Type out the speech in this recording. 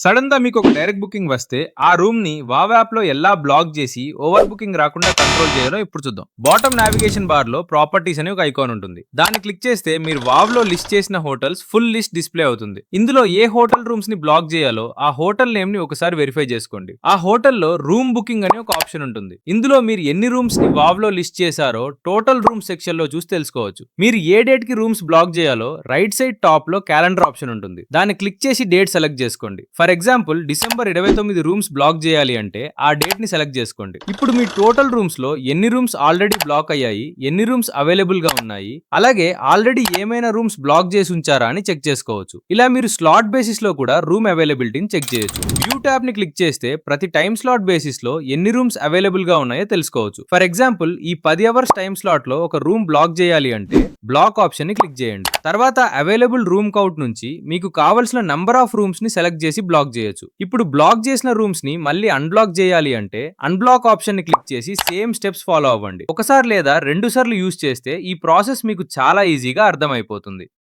Sudden గా మీకు ఒక డైరెక్ట్ బుకింగ్ వస్తే ఆ రూమ్ ని వావ్ యాప్ లో ఎలా బ్లాక్ చేసి ఓవర్ బుకింగ్ రాకుండా కంట్రోల్ చేయాలో ఇప్పుడు చూద్దాం. బాటమ్ నావిగేషన్ బార్ లో ప్రాపర్టీస్ అనే ఒక ఐకాన్ ఉంటుంది. దాన్ని క్లిక్ చేస్తే మీరు వావ్ లో లిస్ట్ చేసిన హోటల్స్ ఫుల్ లిస్ట్ డిస్ప్లే అవుతుంది. ఇందులో ఏ హోటల్ రూమ్స్ ని బ్లాక్ చేయాలో ఆ హోటల్ నేమ్ ని ఒకసారి వెరిఫై చేసుకోండి. ఆ హోటల్లో రూమ్ బుకింగ్ అనే ఒక ఆప్షన్ ఉంటుంది. ఇందులో మీరు ఎన్ని రూమ్స్ ని వావ్ లో లిస్ట్ చేశారో టోటల్ రూమ్ సెక్షన్ లో చూసి తెలుసుకోవచ్చు. మీరు ఏ డేట్ కి రూమ్స్ బ్లాక్ చేయాలో రైట్ సైడ్ టాప్ లో క్యాలెండర్ ఆప్షన్ ఉంటుంది. దాన్ని క్లిక్ చేసి డేట్ సెలెక్ట్ చేసుకోండి. For example December 29 rooms block చేయాలి అంటే ఆ డేట్ ని సెలెక్ట్ చేసుకోండి. ఇప్పుడు మీ టోటల్ రూమ్స్ లో ఎన్ని రూమ్స్ ఆల్రెడీ బ్లాక్ అయ్యాయి, ఎన్ని రూమ్స్ అవైలబుల్ గా ఉన్నాయి, అలాగే ఆల్రెడీ ఏమైనా రూమ్స్ బ్లాక్ చేసి ఉంచారా అని చెక్ చేసుకోవచ్చు. ఇలా మీరు స్లాట్ బేసిస్ లో కూడా రూమ్ అవైలబిలిటీని చెక్ చేయొచ్చు. వ్యూ ట్యాబ్ ని క్లిక్ చేస్తే ప్రతి టైం స్లాట్ బేసిస్ లో ఎన్ని రూమ్స్ అవైలబుల్ గా ఉన్నాయో తెలుసుకోవచ్చు. ఫర్ ఎగ్జాంపుల్ ఈ 10 అవర్స్ టైం స్లాట్ లో ఒక రూమ్ బ్లాక్ చేయాలి అంటే బ్లాక్ ఆప్షన్ ని క్లిక్ చేయండి. తర్వాత అవైలబుల్ రూమ్ కౌంట్ నుంచి మీకు కావలసిన నంబర్ ఆఫ్ రూమ్స్ ని సెలెక్ట్ చేసి బ్లాక్ చేయొచ్చు. ఇప్పుడు బ్లాక్ చేసిన రూమ్స్ ని మళ్ళీ అన్బ్లాక్ చేయాలి అంటే అన్బ్లాక్ ఆప్షన్ ని క్లిక్ చేసి సేమ్ స్టెప్స్ ఫాలో అవ్వండి. ఒకసారి లేదా రెండు సార్లు యూజ్ చేస్తే ఈ ప్రాసెస్ మీకు చాలా ఈజీగా అర్థమైపోతుంది.